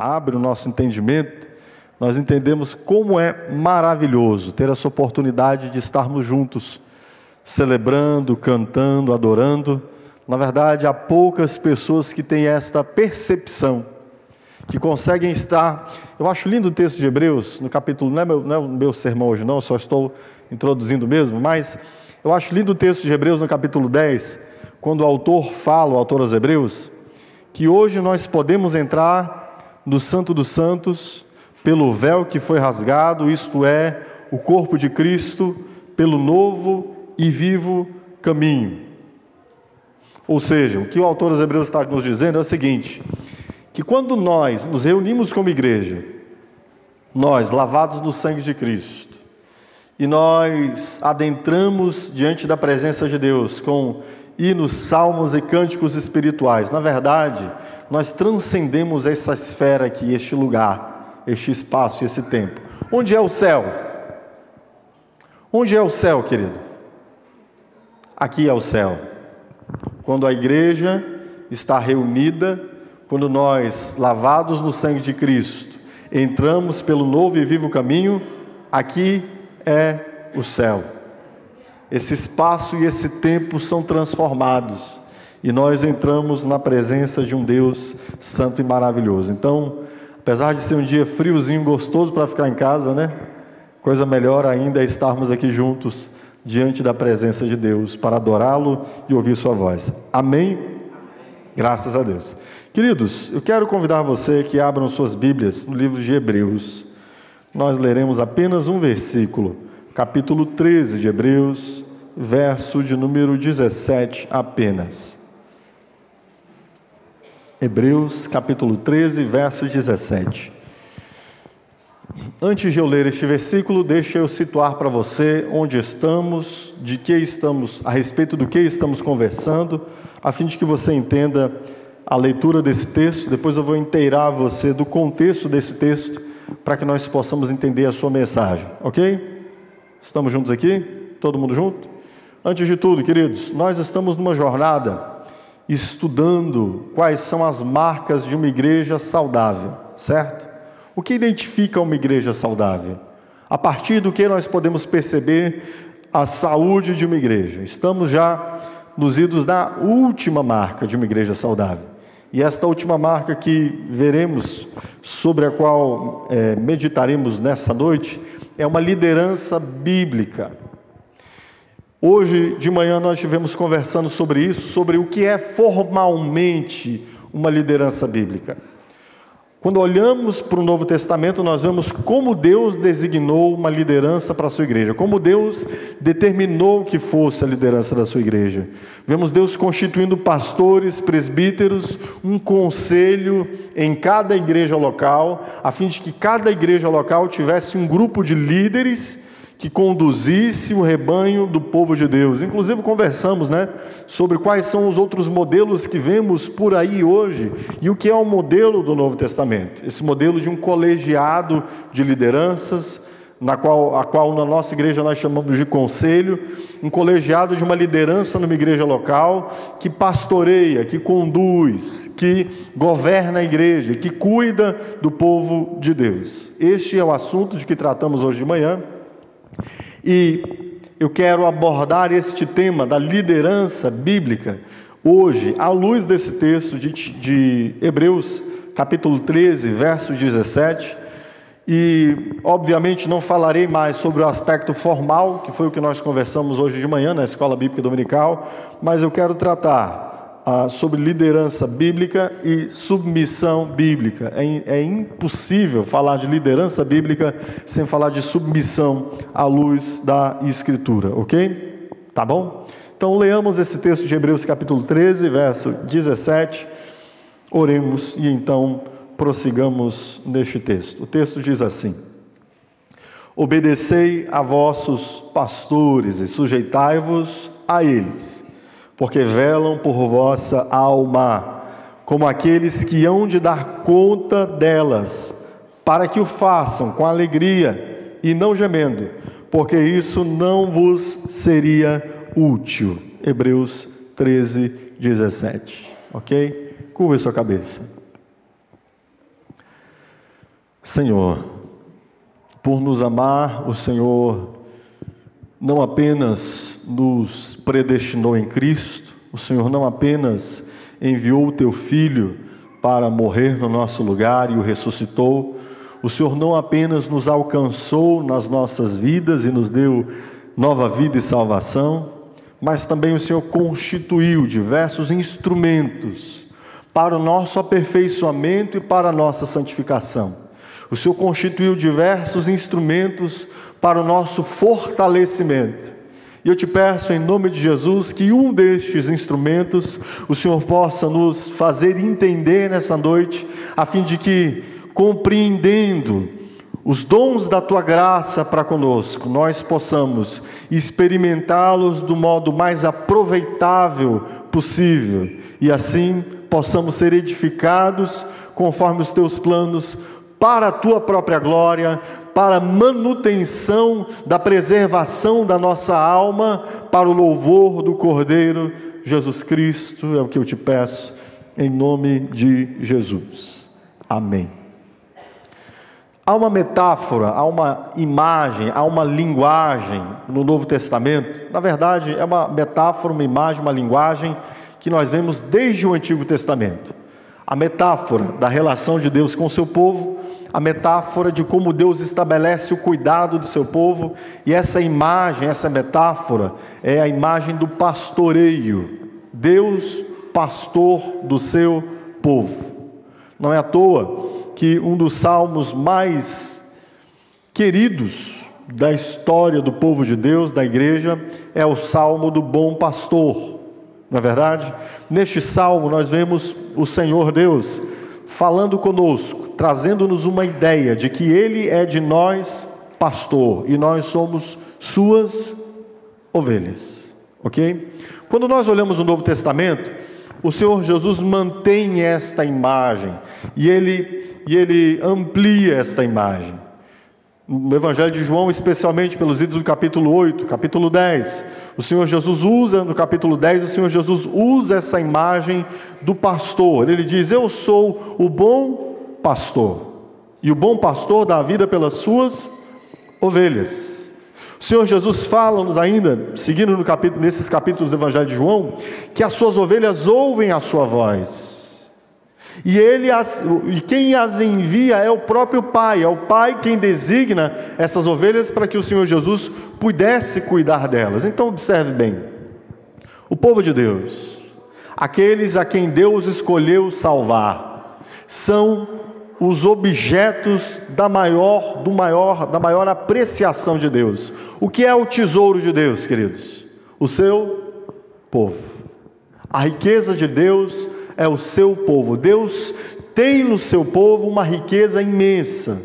abre o nosso entendimento, nós entendemos como é maravilhoso ter essa oportunidade de estarmos juntos, celebrando, cantando, adorando. Na verdade, há poucas pessoas que têm esta percepção, que conseguem estar... Eu acho lindo o texto de Hebreus, no capítulo, não é o meu sermão hoje não, eu só estou introduzindo mesmo, mas eu acho lindo o texto de Hebreus no capítulo 10, quando o autor aos Hebreus, que hoje nós podemos entrar no Santo dos Santos pelo véu que foi rasgado, isto é, o corpo de Cristo, pelo novo e vivo caminho. Ou seja, o que o autor aos Hebreus está nos dizendo é o seguinte, que quando nós nos reunimos como igreja, nós, lavados no sangue de Cristo, e nós adentramos diante da presença de Deus com hinos, salmos e cânticos espirituais, na verdade, nós transcendemos essa esfera aqui, este lugar, este espaço e esse tempo. Onde é o céu? Onde é o céu, querido? Aqui é o céu. Quando a igreja está reunida, quando nós, lavados no sangue de Cristo, entramos pelo novo e vivo caminho, aqui é o céu. Esse espaço e esse tempo são transformados, e nós entramos na presença de um Deus santo e maravilhoso. Então, apesar de ser um dia friozinho, gostoso para ficar em casa, né? Coisa melhor ainda é estarmos aqui juntos, diante da presença de Deus, para adorá-lo e ouvir sua voz. Amém? Graças a Deus. Queridos, eu quero convidar você que abram suas Bíblias no livro de Hebreus. Nós leremos apenas um versículo, capítulo 13 de Hebreus, verso de número 17 apenas. Hebreus, capítulo 13, verso 17. Antes de eu ler este versículo, deixa eu situar para você onde estamos, de que estamos, a respeito do que estamos conversando, a fim de que você entenda a leitura desse texto. Depois eu vou inteirar você do contexto desse texto, para que nós possamos entender a sua mensagem, ok? Estamos juntos aqui? Todo mundo junto? Antes de tudo, queridos, nós estamos numa jornada estudando quais são as marcas de uma igreja saudável, certo? O que identifica uma igreja saudável? A partir do que nós podemos perceber a saúde de uma igreja? Estamos já nos idos da última marca de uma igreja saudável. E esta última marca que veremos, sobre a qual meditaremos nessa noite, é uma liderança bíblica. Hoje de manhã nós estivemos conversando sobre isso, sobre o que é formalmente uma liderança bíblica. Quando olhamos para o Novo Testamento, nós vemos como Deus designou uma liderança para a sua igreja, como Deus determinou que fosse a liderança da sua igreja. Vemos Deus constituindo pastores, presbíteros, um conselho em cada igreja local, a fim de que cada igreja local tivesse um grupo de líderes que conduzisse o rebanho do povo de Deus. Inclusive conversamos, sobre quais são os outros modelos que vemos por aí hoje, e o que é o modelo do Novo Testamento. Esse modelo de um colegiado de lideranças, a qual na nossa igreja nós chamamos de conselho, um colegiado de uma liderança numa igreja local, que pastoreia, que conduz, que governa a igreja, que cuida do povo de Deus. Este é o assunto de que tratamos hoje de manhã. E eu quero abordar este tema da liderança bíblica hoje, à luz desse texto de Hebreus, capítulo 13, verso 17. E, obviamente, não falarei mais sobre o aspecto formal, que foi o que nós conversamos hoje de manhã na Escola Bíblica Dominical, mas eu quero tratar sobre liderança bíblica e submissão bíblica. É impossível falar de liderança bíblica sem falar de submissão à luz da Escritura, ok? Tá bom? Então, leamos esse texto de Hebreus capítulo 13, verso 17, oremos e então prossigamos neste texto. O texto diz assim: obedecei a vossos pastores e sujeitai-vos a eles, porque velam por vossa alma, como aqueles que hão de dar conta delas, para que o façam com alegria e não gemendo, porque isso não vos seria útil. Hebreus 13, 17. Ok? Curva sua cabeça. Senhor, por nos amar, o Senhor não apenas nos predestinou em Cristo, o Senhor não apenas enviou o Teu Filho para morrer no nosso lugar e o ressuscitou, o Senhor não apenas nos alcançou nas nossas vidas e nos deu nova vida e salvação, mas também o Senhor constituiu diversos instrumentos para o nosso aperfeiçoamento e para a nossa santificação. O Senhor constituiu diversos instrumentos para o nosso fortalecimento. E eu te peço, em nome de Jesus, que um destes instrumentos o Senhor possa nos fazer entender nessa noite, a fim de que, compreendendo os dons da Tua graça para conosco, nós possamos experimentá-los do modo mais aproveitável possível, e assim possamos ser edificados conforme os Teus planos, para a Tua própria glória, para a manutenção da preservação da nossa alma, para o louvor do Cordeiro Jesus Cristo, é o que eu te peço, em nome de Jesus. Amém. Há uma metáfora, há uma imagem, há uma linguagem no Novo Testamento. Na verdade, é uma metáfora, uma imagem, uma linguagem que nós vemos desde o Antigo Testamento. A metáfora da relação de Deus com o seu povo, a metáfora de como Deus estabelece o cuidado do seu povo, e essa imagem, essa metáfora, é a imagem do pastoreio. Deus, pastor do seu povo. Não é à toa que um dos salmos mais queridos da história do povo de Deus, da igreja, é o Salmo do Bom Pastor. Não é verdade? Neste salmo nós vemos o Senhor Deus falando conosco, trazendo-nos uma ideia de que Ele é de nós pastor e nós somos suas ovelhas, ok? Quando nós olhamos o Novo Testamento, o Senhor Jesus mantém esta imagem e Ele amplia esta imagem. No Evangelho de João, especialmente pelos idos do capítulo 8, capítulo 10, o Senhor Jesus usa, no capítulo 10, o Senhor Jesus usa essa imagem do pastor. Ele diz: eu sou o bom pastor, e o bom pastor dá a vida pelas suas ovelhas. O Senhor Jesus fala-nos ainda, seguindo nesses capítulos do Evangelho de João, que as suas ovelhas ouvem a sua voz. E quem as envia é o próprio Pai, é o Pai quem designa essas ovelhas para que o Senhor Jesus pudesse cuidar delas. Então observe bem, o povo de Deus, aqueles a quem Deus escolheu salvar, são os objetos da maior apreciação de Deus. O que é o tesouro de Deus, queridos? O seu povo. A riqueza de Deus é o seu povo. Deus tem no seu povo uma riqueza imensa.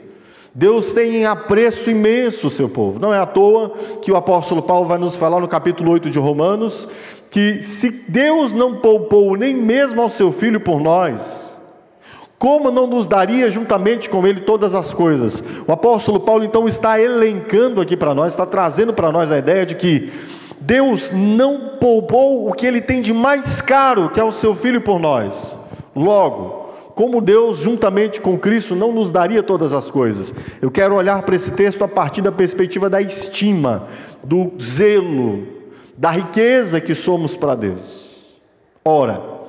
Deus tem em apreço imenso o seu povo. Não é à toa que o apóstolo Paulo vai nos falar no capítulo 8 de Romanos, que se Deus não poupou nem mesmo ao seu Filho por nós, como não nos daria juntamente com Ele todas as coisas? O apóstolo Paulo então está elencando aqui para nós, está trazendo para nós a ideia de que Deus não poupou o que Ele tem de mais caro, que é o seu Filho por nós. Logo, como Deus juntamente com Cristo não nos daria todas as coisas? Eu quero olhar para esse texto a partir da perspectiva da estima, do zelo, da riqueza que somos para Deus. Ora,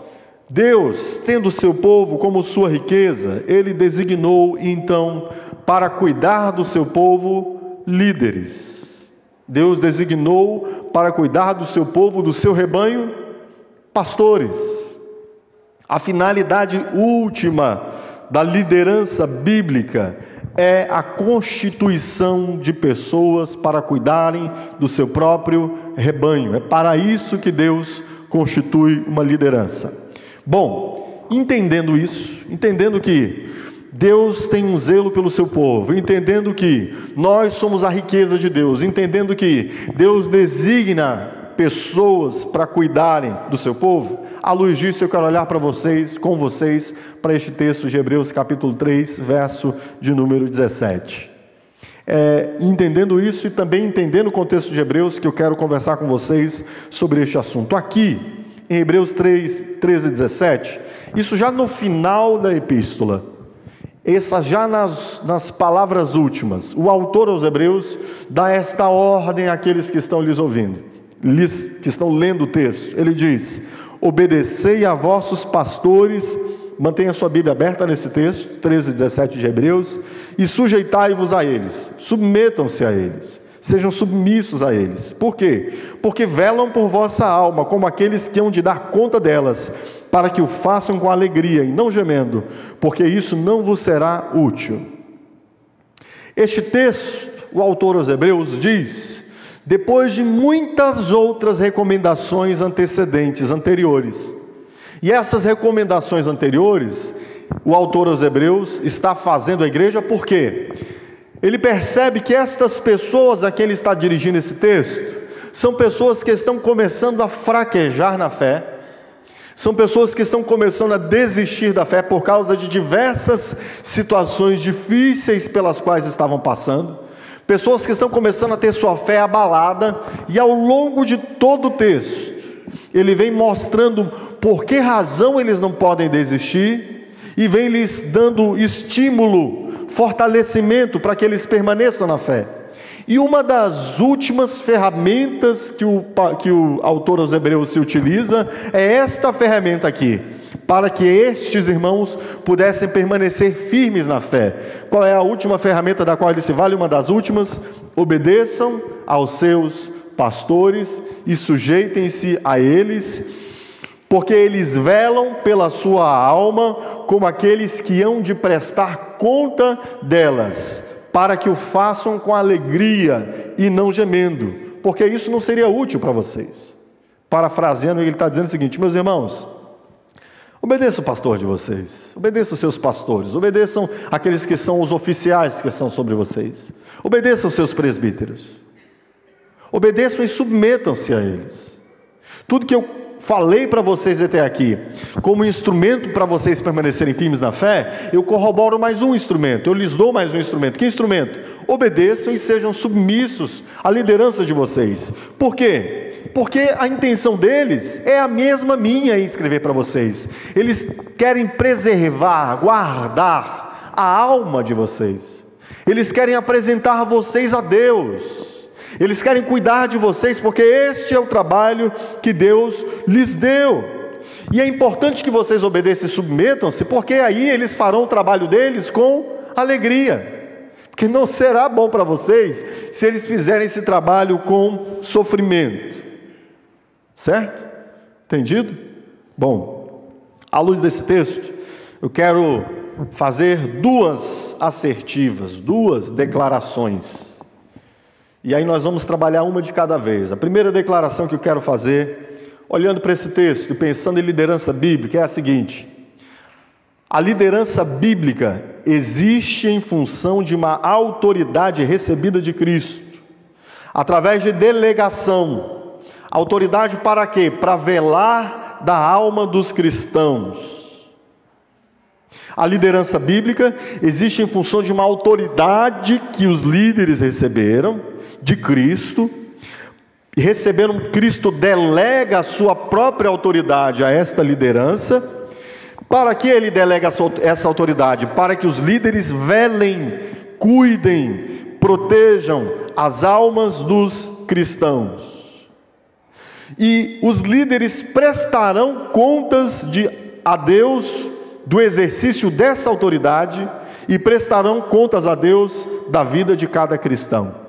Deus, tendo o seu povo como sua riqueza, Ele designou então para cuidar do seu povo líderes. Deus designou para cuidar do seu povo, do seu rebanho, pastores. A finalidade última da liderança bíblica é a constituição de pessoas para cuidarem do seu próprio rebanho. É para isso que Deus constitui uma liderança. Bom, entendendo isso, entendendo que Deus tem um zelo pelo seu povo, entendendo que nós somos a riqueza de Deus, entendendo que Deus designa pessoas para cuidarem do seu povo, à luz disso eu quero olhar para vocês, com vocês, para este texto de Hebreus capítulo 3, verso de número 17. Entendendo isso e também entendendo o contexto de Hebreus, que eu quero conversar com vocês sobre este assunto. Aqui, em Hebreus 3, 13 e 17, isso já no final da epístola, Essas já nas palavras últimas, o autor aos Hebreus dá esta ordem àqueles que estão lhes ouvindo, que estão lendo o texto. Ele diz: obedecei a vossos pastores, mantenha sua Bíblia aberta nesse texto, 13 e 17 de Hebreus, e sujeitai-vos a eles, submetam-se a eles, sejam submissos a eles. Por quê? Porque velam por vossa alma, como aqueles que hão de dar conta delas, para que o façam com alegria e não gemendo, porque isso não vos será útil. Este texto, o autor aos Hebreus diz, depois de muitas outras recomendações anteriores. E essas recomendações anteriores, o autor aos Hebreus está fazendo à igreja, por quê? Ele percebe que estas pessoas a quem ele está dirigindo esse texto, são pessoas que estão começando a fraquejar na fé, são pessoas que estão começando a desistir da fé por causa de diversas situações difíceis pelas quais estavam passando, pessoas que estão começando a ter sua fé abalada, e ao longo de todo o texto, ele vem mostrando por que razão eles não podem desistir, e vem lhes dando estímulo, fortalecimento para que eles permaneçam na fé. E uma das últimas ferramentas que o autor aos Hebreus se utiliza é esta ferramenta aqui, para que estes irmãos pudessem permanecer firmes na fé. Qual é a última ferramenta da qual ele se vale? Uma das últimas: obedeçam aos seus pastores e sujeitem-se a eles, porque eles velam pela sua alma, como aqueles que hão de prestar conta delas, para que o façam com alegria e não gemendo, porque isso não seria útil para vocês. Parafraseando, ele está dizendo o seguinte: meus irmãos, obedeçam o pastor de vocês, obedeçam os seus pastores, obedeçam aqueles que são os oficiais que são sobre vocês, obedeçam os seus presbíteros, obedeçam e submetam-se a eles. Tudo que eu falei para vocês até aqui, como instrumento para vocês permanecerem firmes na fé, eu corroboro mais um instrumento, eu lhes dou mais um instrumento. Que instrumento? Obedeçam e sejam submissos à liderança de vocês. Por quê? Porque a intenção deles é a mesma minha em escrever para vocês. Eles querem preservar, guardar a alma de vocês. Eles querem apresentar vocês a Deus. Eles querem cuidar de vocês, porque este é o trabalho que Deus lhes deu. E é importante que vocês obedeçam e submetam-se, porque aí eles farão o trabalho deles com alegria. Porque não será bom para vocês se eles fizerem esse trabalho com sofrimento. Certo? Entendido? Bom, à luz desse texto, eu quero fazer duas assertivas, duas declarações. E aí nós vamos trabalhar uma de cada vez. A primeira declaração que eu quero fazer, olhando para esse texto e pensando em liderança bíblica, é a seguinte: a liderança bíblica existe em função de uma autoridade recebida de Cristo, através de delegação. Autoridade para quê? Para velar da alma dos cristãos. A liderança bíblica existe em função de uma autoridade que os líderes receberam de Cristo, e receberam. Cristo delega a sua própria autoridade a esta liderança. Para que ele delega essa autoridade? Para que os líderes velem, cuidem, protejam as almas dos cristãos. E os líderes prestarão contas a Deus do exercício dessa autoridade, e prestarão contas a Deus da vida de cada cristão.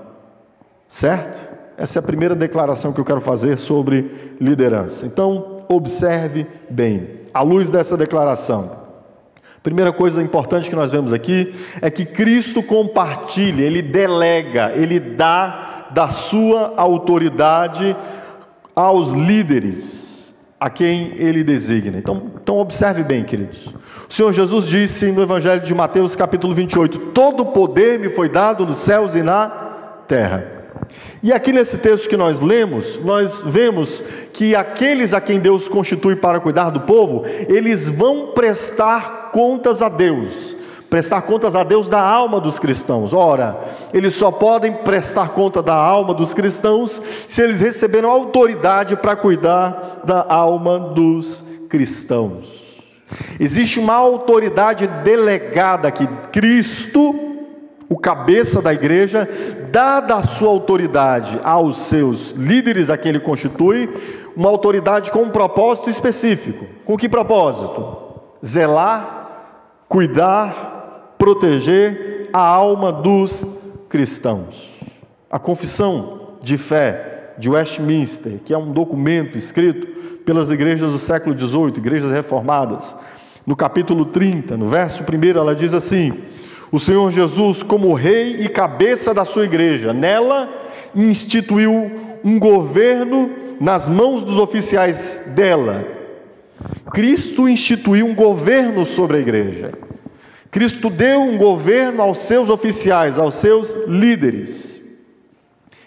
Certo? Essa é a primeira declaração que eu quero fazer sobre liderança. Então, observe bem, à luz dessa declaração. Primeira coisa importante que nós vemos aqui é que Cristo compartilha, Ele delega, Ele dá da sua autoridade aos líderes, a quem Ele designa. Então observe bem, queridos. O Senhor Jesus disse no Evangelho de Mateus, capítulo 28, todo poder me foi dado nos céus e na terra. E aqui nesse texto que nós lemos, nós vemos que aqueles a quem Deus constitui para cuidar do povo, eles vão prestar contas a Deus, da alma dos cristãos. Ora, eles só podem prestar conta da alma dos cristãos se eles receberam autoridade para cuidar da alma dos cristãos. Existe uma autoridade delegada que Cristo, o cabeça da igreja, dada a sua autoridade aos seus líderes a quem ele constitui, uma autoridade com um propósito específico. Com que propósito? Zelar, cuidar, proteger a alma dos cristãos. A Confissão de Fé de Westminster, que é um documento escrito pelas igrejas do século XVIII, igrejas reformadas, no capítulo 30, no verso 1, ela diz assim: o Senhor Jesus, como rei e cabeça da sua igreja, nela instituiu um governo nas mãos dos oficiais dela. Cristo instituiu um governo sobre a igreja. Cristo deu um governo aos seus oficiais, aos seus líderes.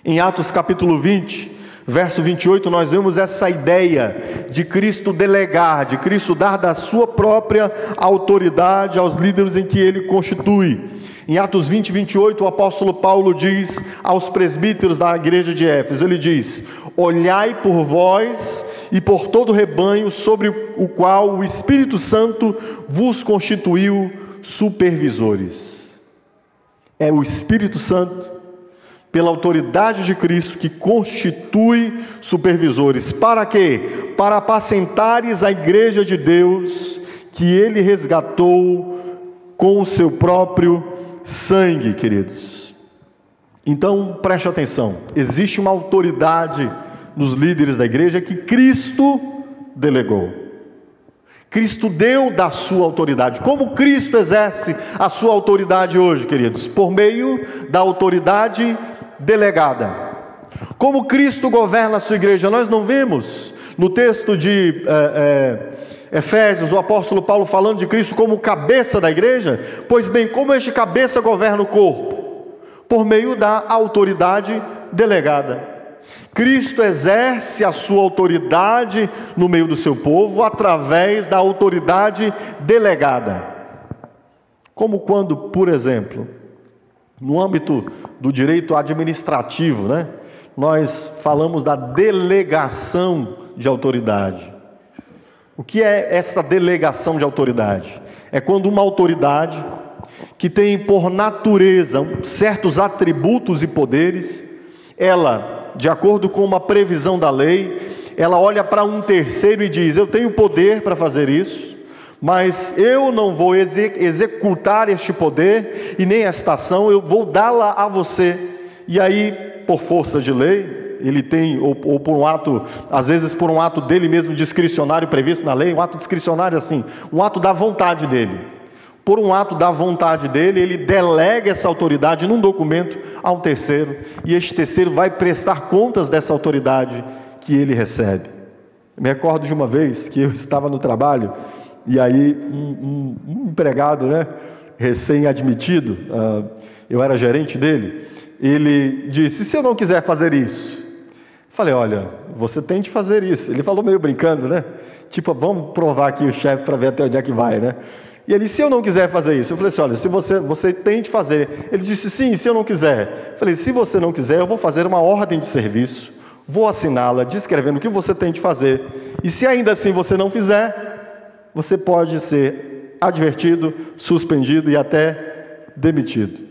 Em Atos capítulo 20, verso 28, nós vemos essa ideia de Cristo delegar, de Cristo dar da sua própria autoridade aos líderes em que ele constitui. Em Atos 20, 28, o apóstolo Paulo diz aos presbíteros da igreja de Éfeso, ele diz: olhai por vós e por todo o rebanho sobre o qual o Espírito Santo vos constituiu supervisores. É o Espírito Santo, pela autoridade de Cristo, que constitui supervisores. Para quê? Para apacentares a igreja de Deus, que ele resgatou com o seu próprio sangue, queridos. Então, preste atenção. Existe uma autoridade nos líderes da igreja que Cristo delegou. Cristo deu da sua autoridade. Como Cristo exerce a sua autoridade hoje, queridos? Por meio da autoridade delegada. Como Cristo governa a sua igreja? Nós não vemos no texto de Efésios o apóstolo Paulo falando de Cristo como cabeça da igreja? Pois bem, como este cabeça governa o corpo? Por meio da autoridade delegada. Cristo exerce a sua autoridade no meio do seu povo através da autoridade delegada. Como quando, por exemplo, no âmbito do direito administrativo, nós falamos da delegação de autoridade. O que é essa delegação de autoridade? É quando uma autoridade que tem por natureza certos atributos e poderes, ela, de acordo com uma previsão da lei, ela olha para um terceiro e diz: eu tenho poder para fazer isso, mas eu não vou executar este poder e nem esta ação, eu vou dá-la a você. E aí, por força de lei, ele tem, ou por um ato, às vezes por um ato dele mesmo discricionário previsto na lei, um ato discricionário assim, um ato da vontade dele. Por um ato da vontade dele, ele delega essa autoridade num documento a um terceiro, e este terceiro vai prestar contas dessa autoridade que ele recebe. Eu me recordo de uma vez que eu estava no trabalho, e aí um empregado, recém-admitido, eu era gerente dele, ele disse: e se eu não quiser fazer isso? Falei: olha, você tem de fazer isso. Ele falou meio brincando, tipo, vamos provar aqui o chefe para ver até onde é que vai, E ele: se eu não quiser fazer isso? Eu falei assim: olha, se você tem de fazer. Ele disse: sim, se eu não quiser. Eu falei: se você não quiser, eu vou fazer uma ordem de serviço, vou assiná-la, descrevendo o que você tem de fazer, e se ainda assim você não fizer, você pode ser advertido, suspendido e até demitido.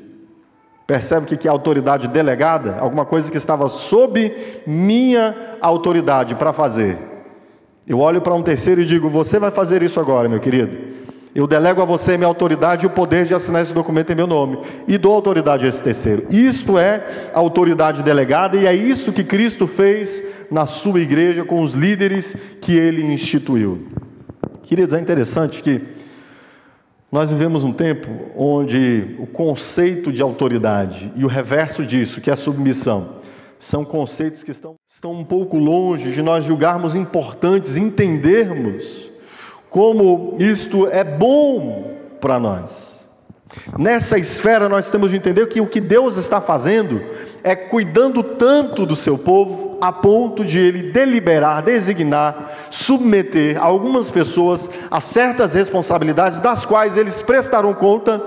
Percebe que é autoridade delegada? Alguma coisa que estava sob minha autoridade para fazer. Eu olho para um terceiro e digo: você vai fazer isso agora, meu querido. Eu delego a você minha autoridade e o poder de assinar esse documento em meu nome, e dou autoridade a esse terceiro. Isto é autoridade delegada, e é isso que Cristo fez na sua igreja com os líderes que ele instituiu. Queridos, é interessante que nós vivemos um tempo onde o conceito de autoridade e o reverso disso, que é a submissão, são conceitos que estão um pouco longe de nós julgarmos importantes, entendermos como isto é bom para nós. Nessa esfera nós temos de entender que o que Deus está fazendo é cuidando tanto do seu povo, a ponto de ele deliberar, designar, submeter algumas pessoas a certas responsabilidades, das quais eles prestarão conta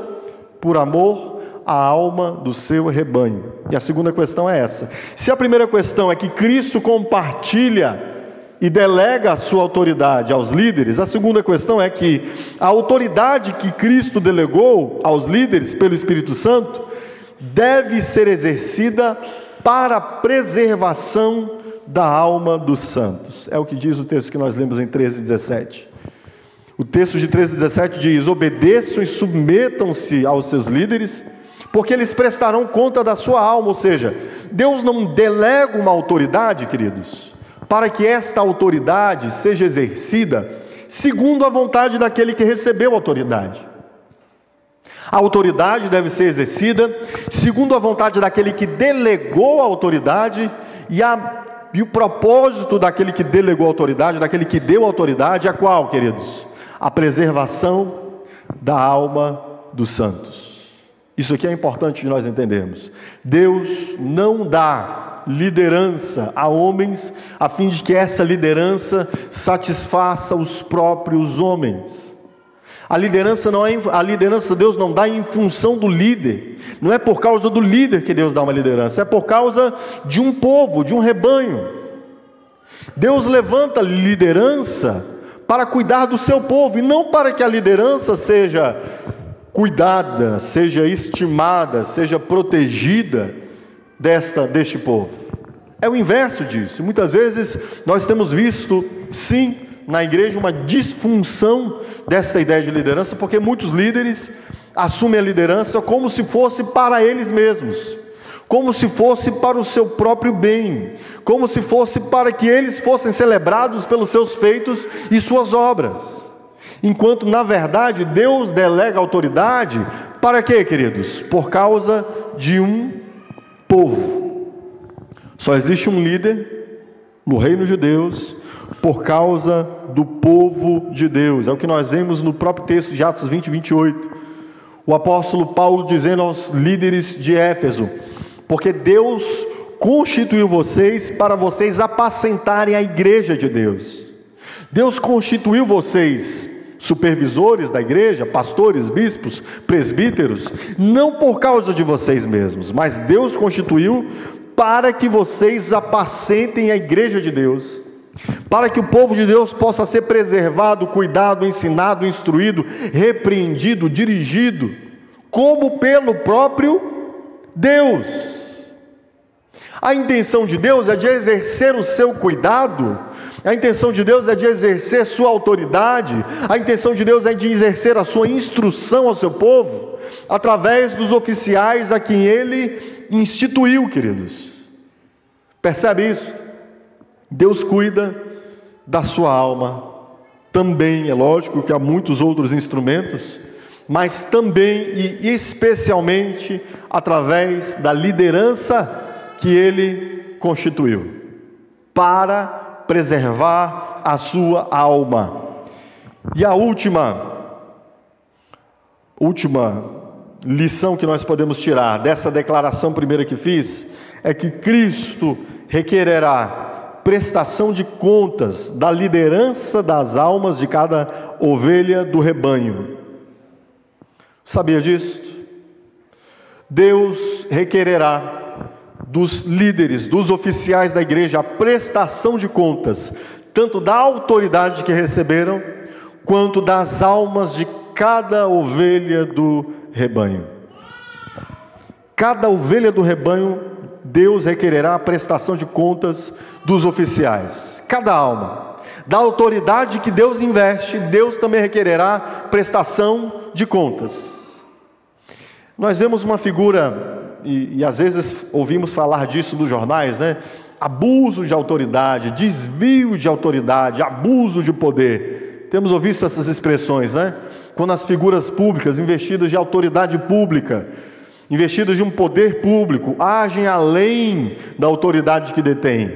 por amor à alma do seu rebanho. E a segunda questão é essa: se a primeira questão é que Cristo compartilha e delega a sua autoridade aos líderes, a segunda questão é que a autoridade que Cristo delegou aos líderes pelo Espírito Santo deve ser exercida para a preservação da alma dos santos. É o que diz o texto que nós lemos em 13:17. O texto de 13:17 diz: obedeçam e submetam-se aos seus líderes, porque eles prestarão conta da sua alma. Ou seja, Deus não delega uma autoridade, queridos, para que esta autoridade seja exercida segundo a vontade daquele que recebeu a autoridade. A autoridade deve ser exercida segundo a vontade daquele que delegou a autoridade, e o propósito daquele que delegou a autoridade, daquele que deu a autoridade, é qual, queridos? A preservação da alma dos santos. Isso aqui é importante de nós entendermos. Deus não dá liderança a homens a fim de que essa liderança satisfaça os próprios homens. A liderança Deus não dá em função do líder. Não é por causa do líder que Deus dá uma liderança, é por causa de um povo, de um rebanho. Deus levanta liderança para cuidar do seu povo, e não para que a liderança seja cuidada, seja estimada, seja protegida deste povo. É o inverso disso. Muitas vezes nós temos visto, sim, na igreja uma disfunção dessa ideia de liderança, porque muitos líderes assumem a liderança como se fosse para eles mesmos, como se fosse para o seu próprio bem, como se fosse para que eles fossem celebrados pelos seus feitos e suas obras. Enquanto, na verdade, Deus delega autoridade para quê, queridos? Por causa de um povo. Só existe um líder no reino de Deus por causa do povo de Deus. É o que nós vemos no próprio texto de Atos 20:28. O apóstolo Paulo dizendo aos líderes de Éfeso: porque Deus constituiu vocês para vocês apacentarem a igreja de Deus. Deus constituiu vocês supervisores da igreja, pastores, bispos, presbíteros, não por causa de vocês mesmos, mas Deus constituiu para que vocês apacentem a igreja de Deus, para que o povo de Deus possa ser preservado, cuidado, ensinado, instruído, repreendido, dirigido, como pelo próprio Deus. A intenção de Deus é de exercer o seu cuidado, a intenção de Deus é de exercer sua autoridade, a intenção de Deus é de exercer a sua instrução ao seu povo, através dos oficiais a quem Ele instituiu, queridos. Percebe isso? Deus cuida da sua alma, também, é lógico que há muitos outros instrumentos, mas também e especialmente através da liderança que Ele constituiu, para preservar a sua alma. E a última lição que nós podemos tirar dessa declaração primeira que fiz, é que Cristo requererá prestação de contas da liderança das almas de cada ovelha do rebanho. Sabia disso? Deus requererá dos líderes, dos oficiais da igreja, a prestação de contas, tanto da autoridade que receberam, quanto das almas de cada ovelha do rebanho. Cada ovelha do rebanho, Deus requererá a prestação de contas dos oficiais. Cada alma, da autoridade que Deus investe, Deus também requererá prestação de contas. Nós vemos uma figura, e às vezes ouvimos falar disso nos jornais, né? Abuso de autoridade, desvio de autoridade, abuso de poder. Temos ouvido essas expressões, né? Quando as figuras públicas, investidas de autoridade pública, investidas de um poder público, agem além da autoridade que detêm,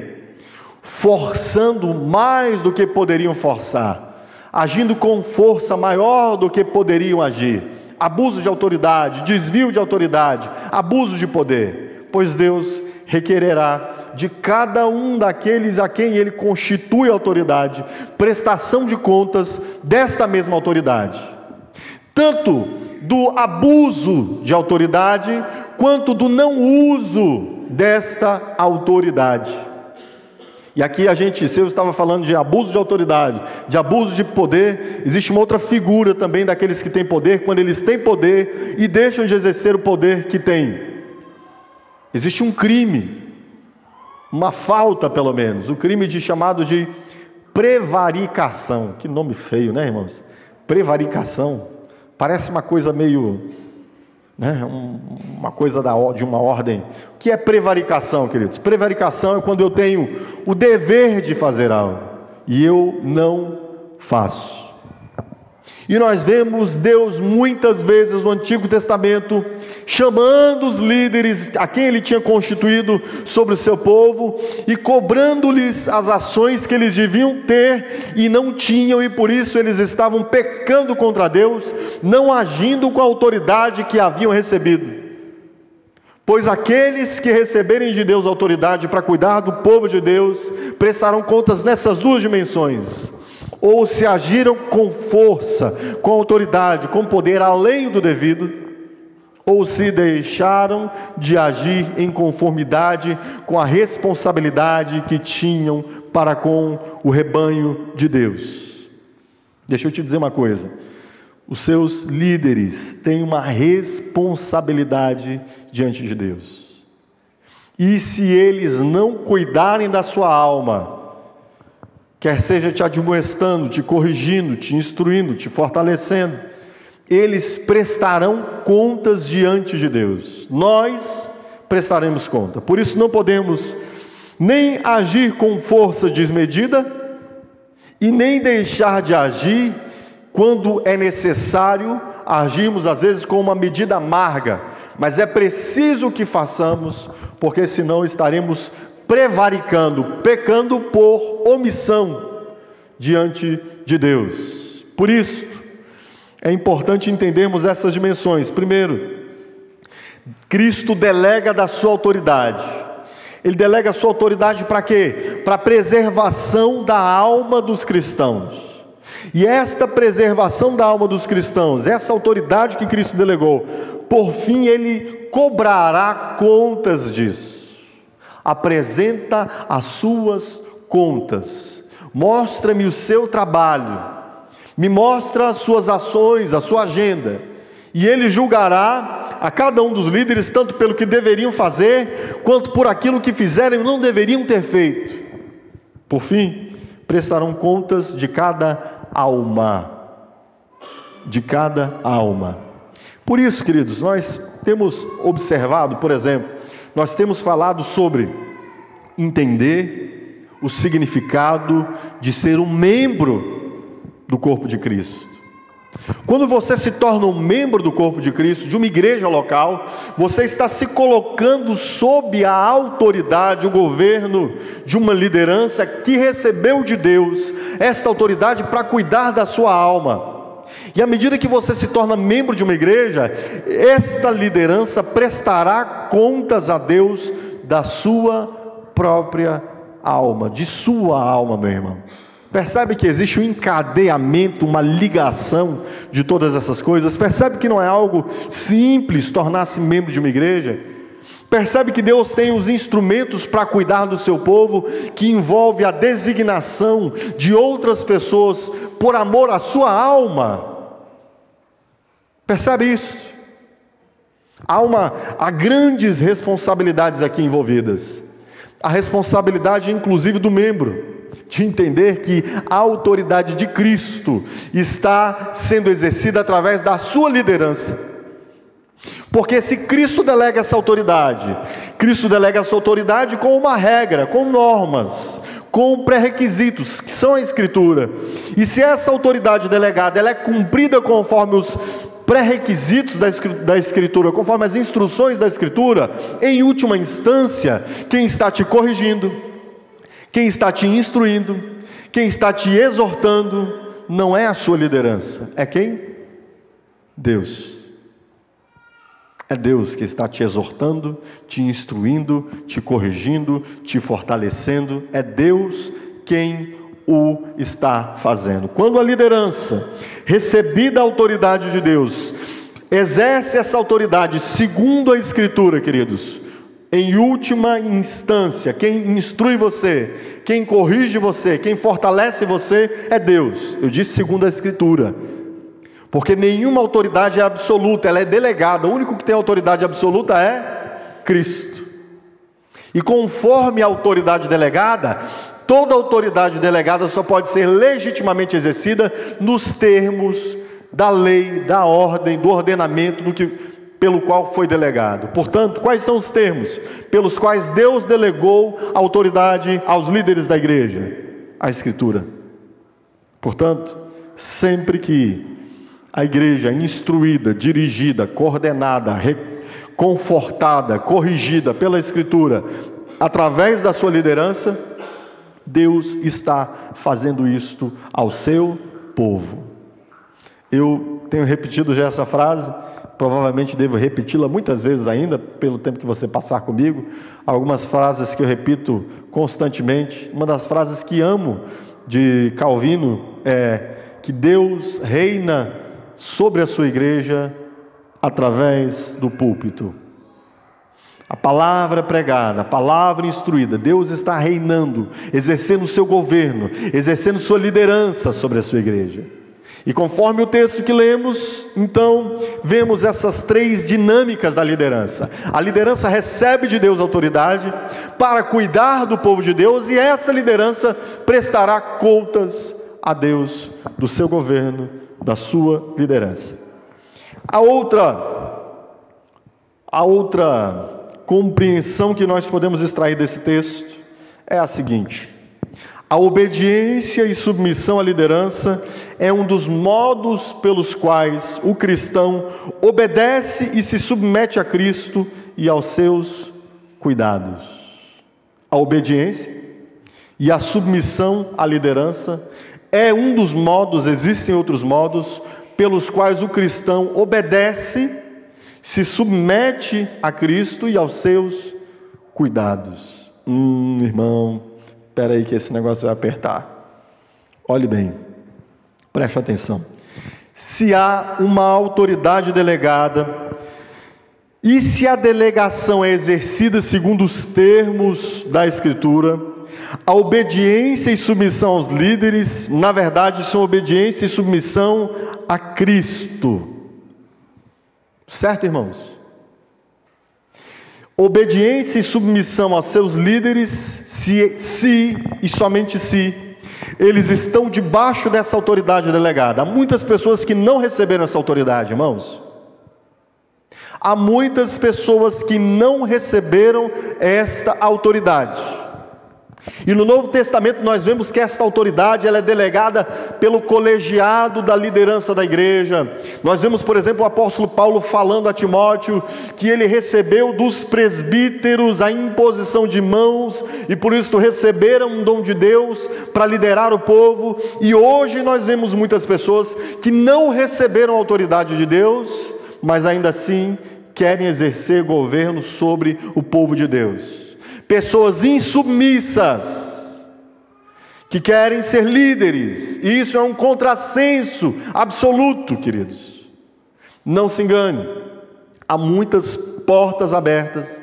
forçando mais do que poderiam forçar, agindo com força maior do que poderiam agir. Abuso de autoridade, desvio de autoridade, abuso de poder, pois Deus requererá de cada um daqueles a quem Ele constitui autoridade, prestação de contas desta mesma autoridade, tanto do abuso de autoridade, quanto do não uso desta autoridade. E aqui se eu estava falando de abuso de autoridade, de abuso de poder, existe uma outra figura também daqueles que têm poder, quando eles têm poder e deixam de exercer o poder que têm. Existe um crime, uma falta pelo menos, o crime chamado de prevaricação. Que nome feio, né, irmãos? Prevaricação, parece uma coisa meio, né, uma coisa de uma ordem. O que é prevaricação, queridos? Prevaricação é quando eu tenho o dever de fazer algo e eu não faço. E nós vemos Deus muitas vezes no Antigo Testamento chamando os líderes a quem Ele tinha constituído sobre o seu povo e cobrando-lhes as ações que eles deviam ter e não tinham, e por isso eles estavam pecando contra Deus, não agindo com a autoridade que haviam recebido. Pois aqueles que receberem de Deus autoridade para cuidar do povo de Deus prestarão contas nessas duas dimensões: ou se agiram com força, com autoridade, com poder além do devido, ou se deixaram de agir em conformidade com a responsabilidade que tinham para com o rebanho de Deus. Deixa eu te dizer uma coisa: os seus líderes têm uma responsabilidade diante de Deus, e se eles não cuidarem da sua alma, quer seja te admoestando, te corrigindo, te instruindo, te fortalecendo, eles prestarão contas diante de Deus. Nós prestaremos conta. Por isso não podemos nem agir com força desmedida e nem deixar de agir quando é necessário agirmos, às vezes com uma medida amarga, mas é preciso que façamos, porque senão estaremos prevaricando, pecando por omissão diante de Deus. Por isso, é importante entendermos essas dimensões. Primeiro, Cristo delega da sua autoridade. Ele delega a sua autoridade para quê? Para a preservação da alma dos cristãos. E esta preservação da alma dos cristãos, essa autoridade que Cristo delegou, por fim Ele cobrará contas disso. Apresenta as suas contas. Mostra-me o seu trabalho. Me mostra as suas ações, a sua agenda. E Ele julgará a cada um dos líderes, tanto pelo que deveriam fazer, quanto por aquilo que fizeram e não deveriam ter feito. Por fim, prestarão contas de cada alma. De cada alma. Por isso, queridos, nós temos observado, por exemplo, nós temos falado sobre entender o significado de ser um membro do corpo de Cristo. Quando você se torna um membro do corpo de Cristo, de uma igreja local, você está se colocando sob a autoridade, o governo de uma liderança que recebeu de Deus esta autoridade para cuidar da sua alma. E à medida que você se torna membro de uma igreja, esta liderança prestará contas a Deus da sua própria alma, de sua alma, meu irmão. Percebe que existe um encadeamento, uma ligação de todas essas coisas? Percebe que não é algo simples tornar-se membro de uma igreja? Percebe que Deus tem os instrumentos para cuidar do seu povo, que envolve a designação de outras pessoas por amor à sua alma? Percebe isso? Há grandes responsabilidades aqui envolvidas. A responsabilidade inclusive do membro, de entender que a autoridade de Cristo está sendo exercida através da sua liderança. Porque se Cristo delega essa autoridade, Cristo delega essa autoridade com uma regra, com normas, com pré-requisitos, que são a Escritura. E se essa autoridade delegada ela é cumprida conforme os pré-requisitos da Escritura, conforme as instruções da Escritura, em última instância, quem está te corrigindo, quem está te instruindo, quem está te exortando, não é a sua liderança. É quem? Deus. É Deus que está te exortando, te instruindo, te corrigindo, te fortalecendo. É Deus quem o está fazendo. Quando a liderança, recebida a autoridade de Deus, exerce essa autoridade segundo a Escritura, queridos, Em última instância, quem instrui você, quem corrige você, quem fortalece você é Deus. Eu disse segundo a Escritura. Porque nenhuma autoridade é absoluta, ela é delegada. O único que tem autoridade absoluta é Cristo. E conforme a autoridade delegada, toda autoridade delegada só pode ser legitimamente exercida nos termos da lei, da ordem, do ordenamento pelo qual foi delegado. Portanto, quais são os termos pelos quais Deus delegou a autoridade aos líderes da igreja? A Escritura. Portanto, sempre que a igreja instruída, dirigida, coordenada, confortada, corrigida pela Escritura, através da sua liderança, Deus está fazendo isto ao seu povo. Eu tenho repetido já essa frase, provavelmente devo repeti-la muitas vezes ainda, pelo tempo que você passar comigo. Algumas frases que eu repito constantemente. Uma das frases que amo de Calvino é que Deus reina sobre a sua igreja através do púlpito. A palavra pregada, a palavra instruída, Deus está reinando, exercendo o seu governo, exercendo sua liderança sobre a sua igreja. E conforme o texto que lemos, então, vemos essas três dinâmicas da liderança. A liderança recebe de Deus autoridade para cuidar do povo de Deus, e essa liderança prestará contas a Deus do seu governo, da sua liderança. A outra compreensão que nós podemos extrair desse texto é a seguinte: a obediência e submissão à liderança é um dos modos pelos quais o cristão obedece e se submete a Cristo e aos seus cuidados. A obediência e a submissão à liderança é um dos modos, existem outros modos, pelos quais o cristão obedece, se submete a Cristo e aos seus cuidados. Irmão, espera aí que esse negócio vai apertar. Olhe bem, preste atenção. Se há uma autoridade delegada, e se a delegação é exercida segundo os termos da Escritura, a obediência e submissão aos líderes, na verdade, são obediência e submissão a Cristo. Certo, irmãos? Obediência e submissão aos seus líderes, se e somente se eles estão debaixo dessa autoridade delegada. Há muitas pessoas que não receberam essa autoridade, irmãos. Há muitas pessoas que não receberam esta autoridade. E no Novo Testamento nós vemos que esta autoridade ela é delegada pelo colegiado da liderança da igreja. Nós vemos, por exemplo, o apóstolo Paulo falando a Timóteo que ele recebeu dos presbíteros a imposição de mãos, e por isso receberam um dom de Deus para liderar o povo. E hoje nós vemos muitas pessoas que não receberam a autoridade de Deus, mas ainda assim querem exercer governo sobre o povo de Deus. Pessoas insubmissas, que querem ser líderes, e isso é um contrassenso absoluto, queridos. Não se engane, há muitas portas abertas,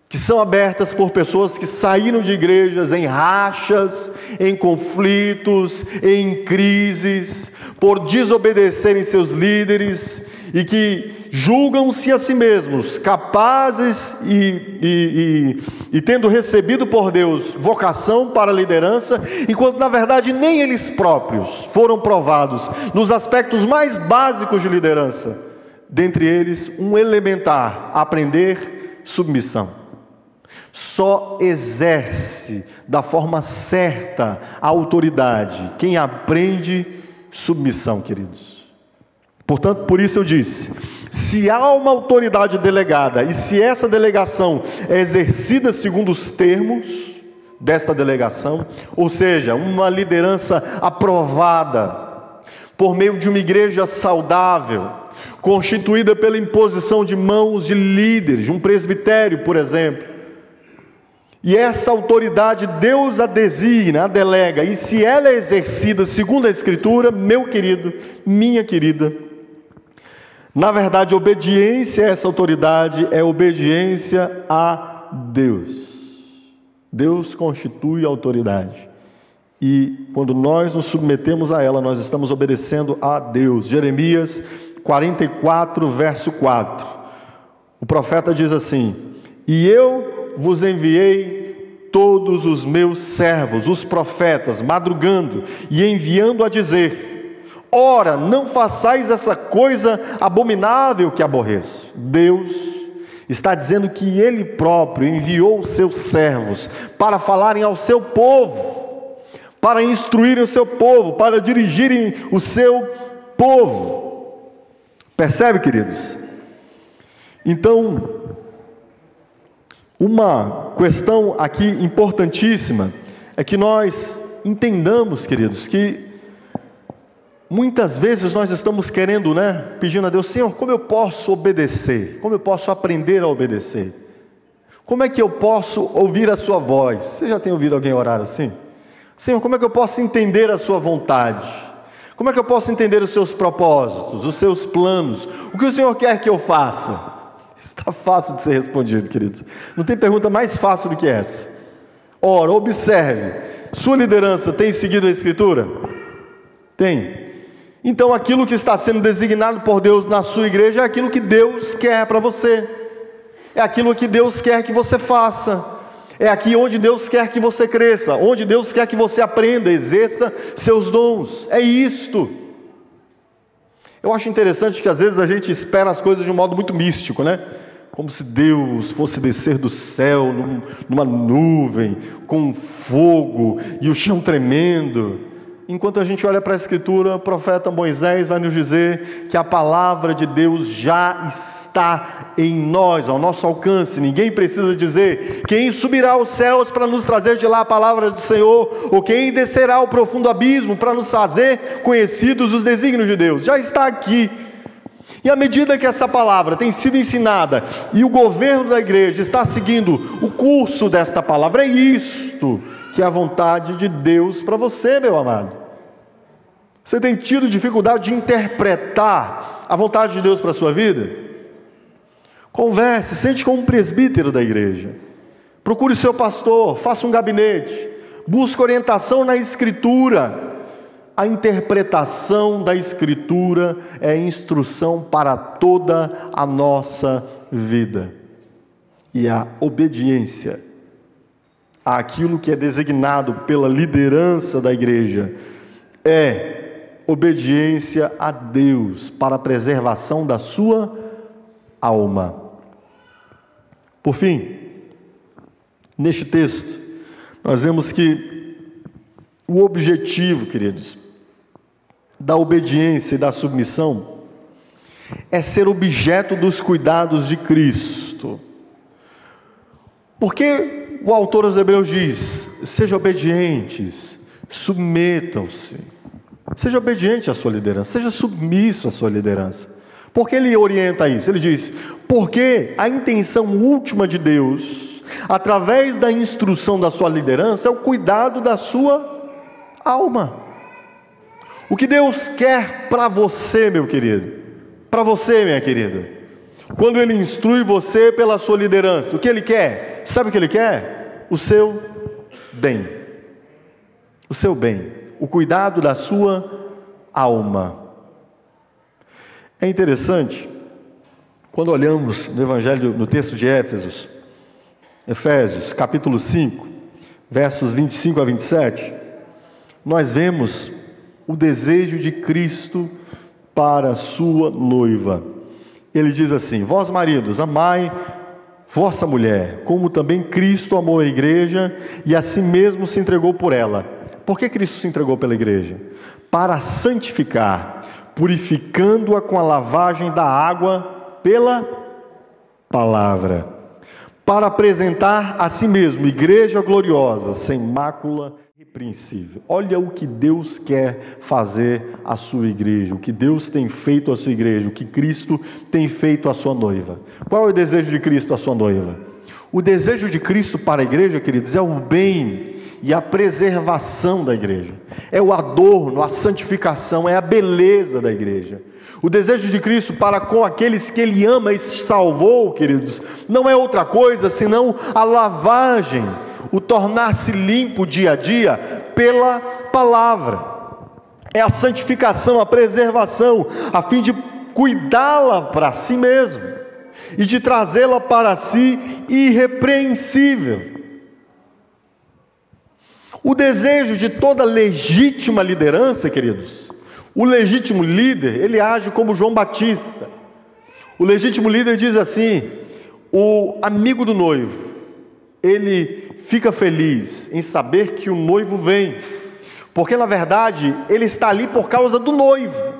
que são abertas por pessoas que saíram de igrejas em rachas, em conflitos, em crises, por desobedecerem seus líderes, e que julgam-se a si mesmos capazes e tendo recebido por Deus vocação para a liderança, enquanto na verdade nem eles próprios foram provados nos aspectos mais básicos de liderança, dentre eles um elementar: aprender submissão. Só exerce da forma certa a autoridade quem aprende submissão, queridos. Portanto, por isso eu disse, se há uma autoridade delegada, e se essa delegação é exercida segundo os termos desta delegação, ou seja, uma liderança aprovada, por meio de uma igreja saudável, constituída pela imposição de mãos de líderes, de um presbitério, por exemplo, e essa autoridade Deus a designa, a delega, e se ela é exercida segundo a Escritura, meu querido, minha querida, Na verdade, obediência a essa autoridade é obediência a Deus. Deus constitui a autoridade. E quando nós nos submetemos a ela, nós estamos obedecendo a Deus. Jeremias 44, verso 4. O profeta diz assim: e eu vos enviei todos os meus servos, os profetas, madrugando e enviando a dizer: ora, não façais essa coisa abominável que aborreço. Deus está dizendo que Ele próprio enviou os seus servos para falarem ao seu povo, para instruírem o seu povo, para dirigirem o seu povo. Percebe, queridos? Então, uma questão aqui importantíssima é que nós entendamos, queridos, que muitas vezes nós estamos querendo, pedindo a Deus: Senhor, como eu posso obedecer? Como eu posso aprender a obedecer? Como é que eu posso ouvir a sua voz? Você já tem ouvido alguém orar assim? Senhor, como é que eu posso entender a sua vontade? Como é que eu posso entender os seus propósitos, os seus planos? O que o Senhor quer que eu faça? Está fácil de ser respondido, queridos. Não tem pergunta mais fácil do que essa. Ora, observe, sua liderança tem seguido a Escritura? Tem. Então aquilo que está sendo designado por Deus na sua igreja é aquilo que Deus quer para você. É aquilo que Deus quer que você faça. É aqui onde Deus quer que você cresça, onde Deus quer que você aprenda, exerça seus dons. É isto. Eu acho interessante que às vezes a gente espera as coisas de um modo muito místico, como se Deus fosse descer do céu numa nuvem, com fogo e o chão tremendo. Enquanto a gente olha para a Escritura, o profeta Moisés vai nos dizer que a palavra de Deus já está em nós, ao nosso alcance. Ninguém precisa dizer: quem subirá aos céus para nos trazer de lá a palavra do Senhor, ou quem descerá ao profundo abismo para nos fazer conhecidos os desígnios de Deus. Já está aqui. E à medida que essa palavra tem sido ensinada e o governo da igreja está seguindo o curso desta palavra, é isto que é a vontade de Deus para você, meu amado. Você tem tido dificuldade de interpretar a vontade de Deus para a sua vida? Converse, sente com um presbítero da igreja. Procure seu pastor, faça um gabinete. Busque orientação na Escritura. A interpretação da Escritura é instrução para toda a nossa vida. E a obediência àquilo que é designado pela liderança da igreja é obediência a Deus para a preservação da sua alma. Por fim, neste texto, nós vemos que o objetivo, queridos, da obediência e da submissão é ser objeto dos cuidados de Cristo. Porque o autor aos Hebreus diz: sejam obedientes, submetam-se. Seja obediente à sua liderança, seja submisso à sua liderança. Por que ele orienta isso? Ele diz: porque a intenção última de Deus, através da instrução da sua liderança, é o cuidado da sua alma. O que Deus quer para você, meu querido, para você, minha querida, quando Ele instrui você pela sua liderança, o que Ele quer? Sabe o que Ele quer? O seu bem. O seu bem. O cuidado da sua alma. É interessante, quando olhamos no Evangelho, no texto de Efésios, capítulo 5, versos 25 a 27, nós vemos o desejo de Cristo para a sua noiva. Ele diz assim: vós maridos, amai vossa mulher, como também Cristo amou a igreja e a si mesmo se entregou por ela. Por que Cristo se entregou pela igreja? Para santificar, purificando-a com a lavagem da água pela palavra, para apresentar a si mesmo igreja gloriosa, sem mácula, irrepreensível. Olha o que Deus quer fazer à sua igreja, o que Deus tem feito à sua igreja, o que Cristo tem feito à sua noiva. Qual é o desejo de Cristo à sua noiva? O desejo de Cristo para a igreja, queridos, é o bem e a preservação da igreja. É o adorno, a santificação, é a beleza da igreja. O desejo de Cristo para com aqueles que Ele ama e salvou, queridos, não é outra coisa senão a lavagem, o tornar-se limpo dia a dia pela palavra. É a santificação, a preservação, a fim de cuidá-la para si mesmo e de trazê-la para si irrepreensível. O desejo de toda legítima liderança, queridos, o legítimo líder, ele age como João Batista. O legítimo líder diz assim: o amigo do noivo, ele fica feliz em saber que o noivo vem, porque na verdade ele está ali por causa do noivo.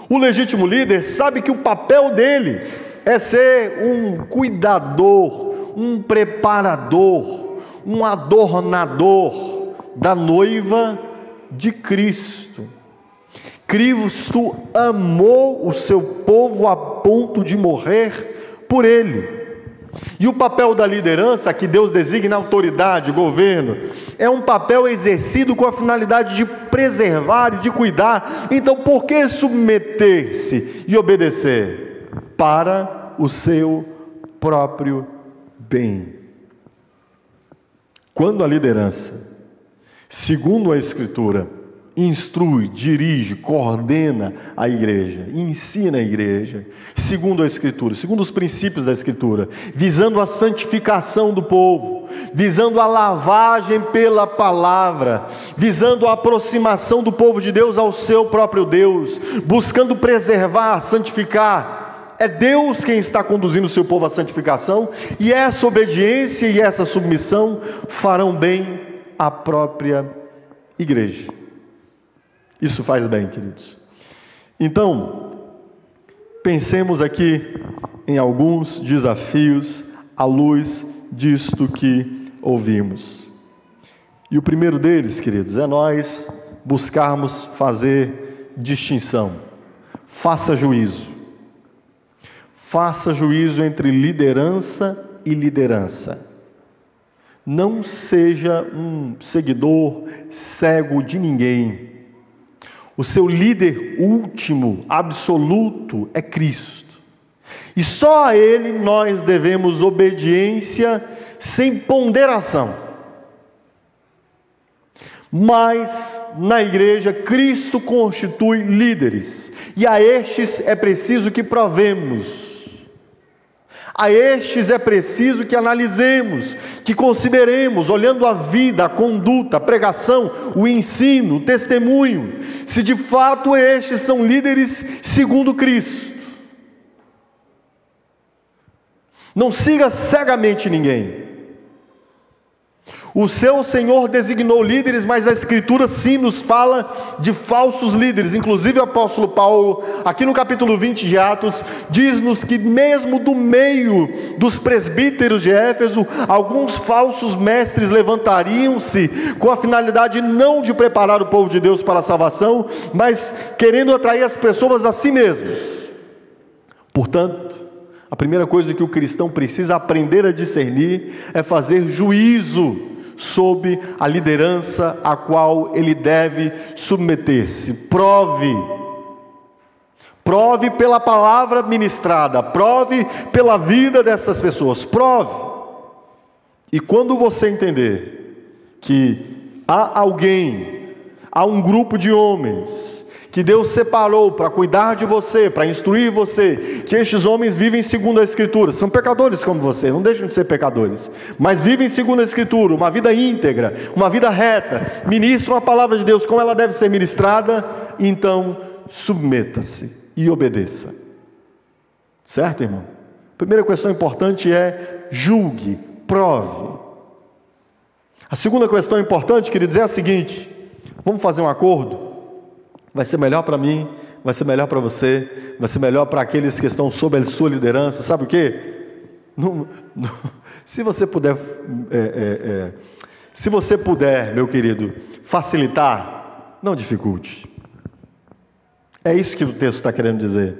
O legítimo líder sabe que o papel dele é ser um cuidador, um preparador, um adornador da noiva de Cristo. Cristo amou o seu povo a ponto de morrer por ele. E o papel da liderança, que Deus designa autoridade, governo, é um papel exercido com a finalidade de preservar e de cuidar. Então, por que submeter-se e obedecer? Para o seu próprio bem. Quando a liderança, segundo a Escritura, instrui, dirige, coordena a igreja, ensina a igreja, segundo a Escritura, segundo os princípios da Escritura, visando a santificação do povo, visando a lavagem pela palavra, visando a aproximação do povo de Deus ao seu próprio Deus, buscando preservar, santificar. É Deus quem está conduzindo o seu povo à santificação, e essa obediência e essa submissão farão bem à própria igreja. Isso faz bem, queridos. Então, pensemos aqui em alguns desafios à luz disto que ouvimos. E o primeiro deles, queridos, é nós buscarmos fazer distinção. Faça juízo. Faça juízo entre liderança e liderança. Não seja um seguidor cego de ninguém. O seu líder último, absoluto, é Cristo. E só a Ele nós devemos obediência sem ponderação. Mas, na igreja, Cristo constitui líderes. E a estes é preciso que provemos. A estes é preciso que analisemos, que consideremos, olhando a vida, a conduta, a pregação, o ensino, o testemunho, se de fato estes são líderes segundo Cristo. Não siga cegamente ninguém. O seu Senhor designou líderes, mas a Escritura sim nos fala de falsos líderes. Inclusive o apóstolo Paulo, aqui no capítulo 20 de Atos, diz-nos que mesmo do meio dos presbíteros de Éfeso, alguns falsos mestres levantariam-se com a finalidade não de preparar o povo de Deus para a salvação, mas querendo atrair as pessoas a si mesmos. Portanto, a primeira coisa que o cristão precisa aprender a discernir é fazer juízo sob a liderança a qual ele deve submeter-se. Prove pela palavra ministrada, prove pela vida dessas pessoas, prove. E quando você entender que há um grupo de homens que Deus separou para cuidar de você, para instruir você, que estes homens vivem segundo a Escritura, são pecadores como você, não deixam de ser pecadores, mas vivem segundo a Escritura, uma vida íntegra, uma vida reta, ministram a palavra de Deus como ela deve ser ministrada, então submeta-se e obedeça. Certo, irmão? A primeira questão importante é julgue, prove. A segunda questão importante, queridos, é a seguinte: vamos fazer um acordo? Vai ser melhor para mim, vai ser melhor para você, vai ser melhor para aqueles que estão sob a sua liderança. Sabe o quê? Se você puder, meu querido, facilitar, não dificulte. É isso que o texto está querendo dizer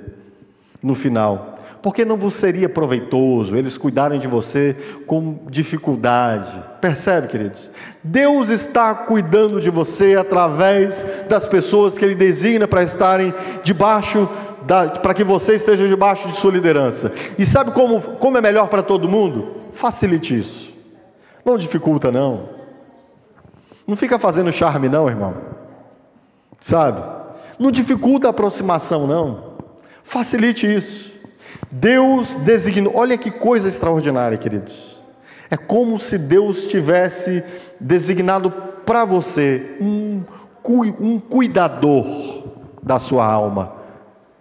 no final. porque não vos seria proveitoso eles cuidarem de você com dificuldade. Percebe, queridos? Deus está cuidando de você através das pessoas que Ele designa para estarem debaixo, para que você esteja debaixo de sua liderança. E sabe como é melhor para todo mundo? Facilite isso. Não dificulta, não. Não fica fazendo charme, não, irmão. Sabe? Não dificulta a aproximação, não. Facilite isso. Deus designou, olha que coisa extraordinária, queridos. É como se Deus tivesse designado para você um cuidador da sua alma.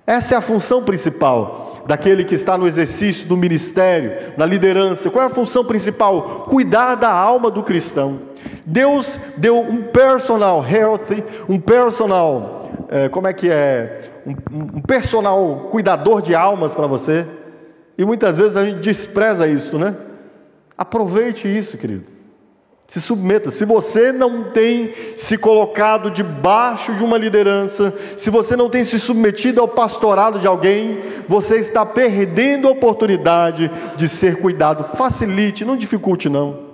Essa é a função principal daquele que está no exercício do ministério, na liderança. Qual é a função principal? Cuidar da alma do cristão. Deus deu um personal health, um personal, um personal cuidador de almas para você. E muitas vezes a gente despreza isso, né? Aproveite isso, querido. Se submeta. Se você não tem se colocado debaixo de uma liderança, se você não tem se submetido ao pastorado de alguém, você está perdendo a oportunidade de ser cuidado. Facilite, não dificulte, não.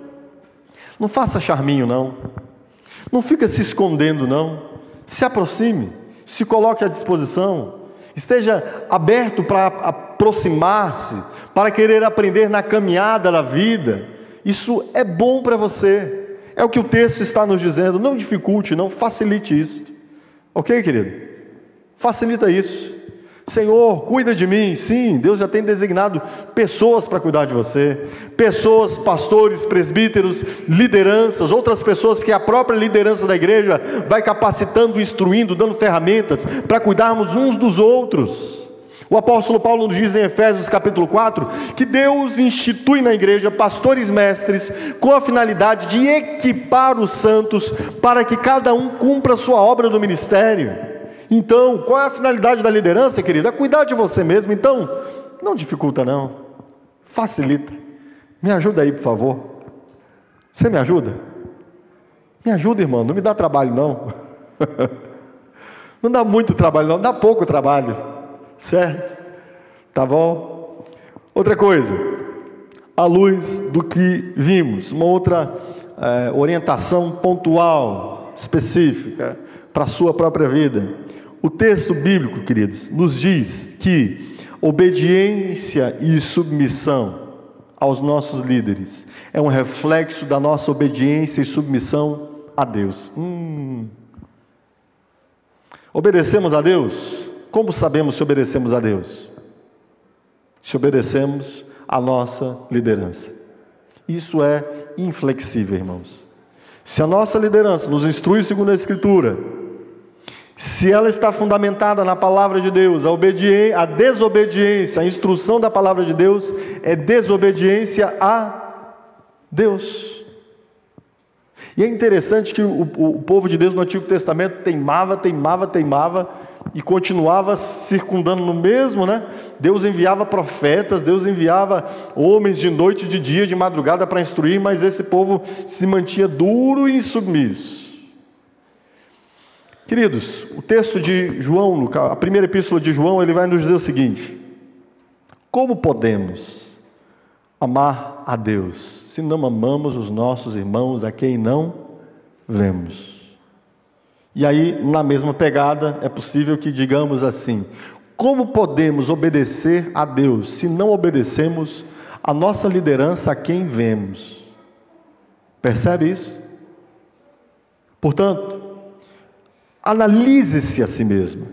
Não faça charminho, não. Não fica se escondendo, não. Se aproxime, se coloque à disposição. Esteja aberto para aproximar-se, para querer aprender na caminhada da vida. Isso é bom para você. É o que o texto está nos dizendo. Não dificulte, não, facilite isso. Ok, querido? Facilita isso. Senhor, cuida de mim. Sim, Deus já tem designado pessoas para cuidar de você. Pessoas, pastores, presbíteros, lideranças, outras pessoas que a própria liderança da igreja vai capacitando, instruindo, dando ferramentas para cuidarmos uns dos outros. O apóstolo Paulo nos diz em Efésios capítulo 4, que Deus institui na igreja pastores mestres com a finalidade de equipar os santos para que cada um cumpra a sua obra do ministério. Então, qual é a finalidade da liderança, querido? É cuidar de você mesmo. Então, não dificulta não, facilita. Me ajuda aí, por favor. Você me ajuda? Me ajuda, irmão, não me dá trabalho não. Não dá muito trabalho não, dá pouco trabalho. Certo? Tá bom? Outra coisa, à luz do que vimos, uma outra orientação pontual, específica, para a sua própria vida. O texto bíblico, queridos, nos diz que obediência e submissão aos nossos líderes é um reflexo da nossa obediência e submissão a Deus. Obedecemos a Deus? Como sabemos se obedecemos a Deus? Se obedecemos à nossa liderança. Isso é inflexível, irmãos. Se a nossa liderança nos instrui segundo a Escritura, se ela está fundamentada na palavra de Deus, a desobediência, a instrução da palavra de Deus é desobediência a Deus. E é interessante que o povo de Deus no Antigo Testamento teimava e continuava circundando no mesmo, né? Deus enviava profetas, Deus enviava homens de noite, de dia, de madrugada para instruir, mas esse povo se mantinha duro e insubmisso. Queridos, o texto de João, a primeira epístola de João, ele vai nos dizer o seguinte: como podemos amar a Deus se não amamos os nossos irmãos a quem não vemos? E aí, na mesma pegada, é possível que digamos assim: como podemos obedecer a Deus se não obedecemos a nossa liderança a quem vemos? Percebe isso? Portanto, analise-se a si mesmo.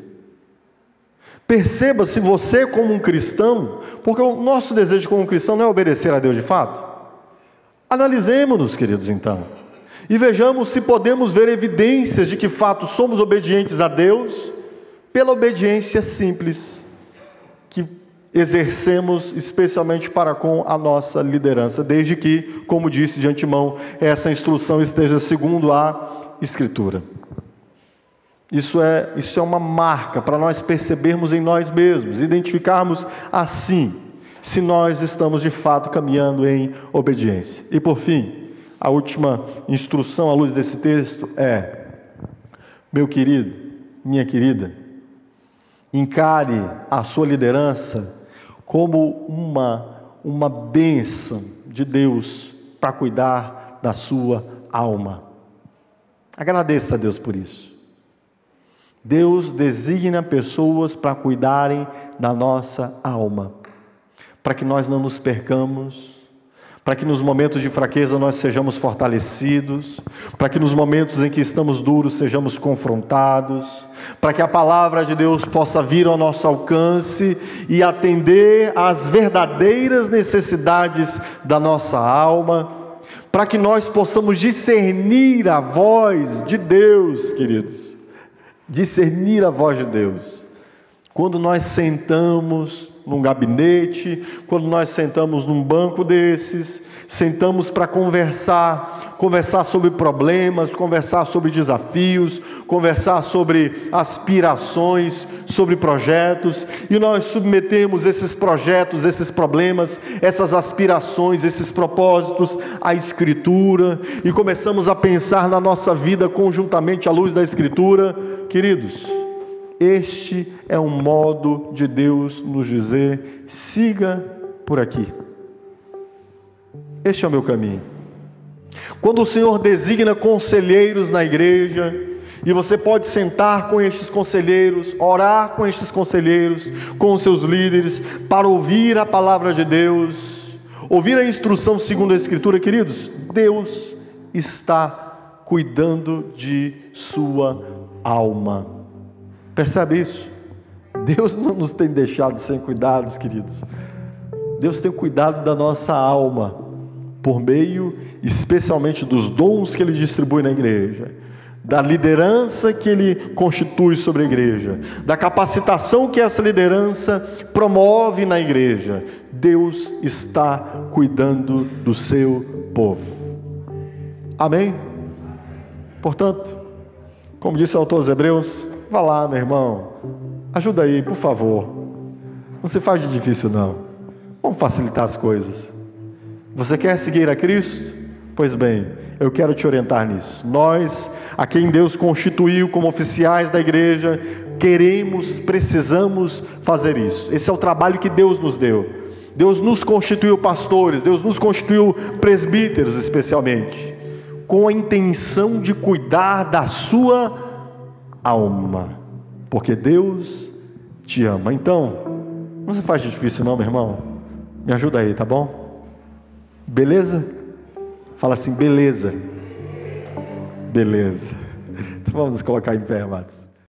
Perceba se você como um cristão, porque o nosso desejo como cristão não é obedecer a Deus de fato. Analisemos-nos, queridos, então, e vejamos se podemos ver evidências de que fato somos obedientes a Deus pela obediência simples que exercemos especialmente para com a nossa liderança, desde que, como disse de antemão, essa instrução esteja segundo a Escritura. Isso é uma marca para nós percebermos em nós mesmos, identificarmos assim, se nós estamos de fato caminhando em obediência. E por fim, a última instrução à luz desse texto é: meu querido, minha querida, encare a sua liderança como uma bênção de Deus para cuidar da sua alma. Agradeça a Deus por isso. Deus designa pessoas para cuidarem da nossa alma, para que nós não nos percamos, para que nos momentos de fraqueza nós sejamos fortalecidos, para que nos momentos em que estamos duros sejamos confrontados, para que a palavra de Deus possa vir ao nosso alcance e atender às verdadeiras necessidades da nossa alma, para que nós possamos discernir a voz de Deus, queridos. Discernir a voz de Deus. Quando nós sentamos num gabinete, quando nós sentamos num banco desses, sentamos para conversar sobre problemas, conversar sobre desafios, conversar sobre aspirações, sobre projetos, e nós submetemos esses projetos, esses problemas, essas aspirações, esses propósitos à Escritura, e começamos a pensar na nossa vida conjuntamente à luz da Escritura. Queridos, este é um modo de Deus nos dizer: siga por aqui. Este é o meu caminho. Quando o Senhor designa conselheiros na igreja, e você pode sentar com estes conselheiros, orar com estes conselheiros, com os seus líderes, para ouvir a palavra de Deus, ouvir a instrução segundo a Escritura, queridos, Deus está cuidando de sua alma. Percebe isso? Deus não nos tem deixado sem cuidados, queridos. Deus tem cuidado da nossa alma, por meio, especialmente, dos dons que Ele distribui na igreja, da liderança que Ele constitui sobre a igreja, da capacitação que essa liderança promove na igreja. Deus está cuidando do seu povo. Amém? Portanto, como disse o autor aos Hebreus, vá lá, meu irmão, ajuda aí, por favor. Não se faz de difícil, não. Vamos facilitar as coisas. Você quer seguir a Cristo? Pois bem, eu quero te orientar nisso. Nós, a quem Deus constituiu como oficiais da igreja, precisamos fazer isso. Esse é o trabalho que Deus nos deu. Deus nos constituiu pastores, Deus nos constituiu presbíteros especialmente, com a intenção de cuidar da sua alma, porque Deus te ama. Então, não se faz de difícil não, meu irmão. Me ajuda aí, tá bom? Beleza? Fala assim, beleza. Beleza. Então vamos nos colocar em pé, amados.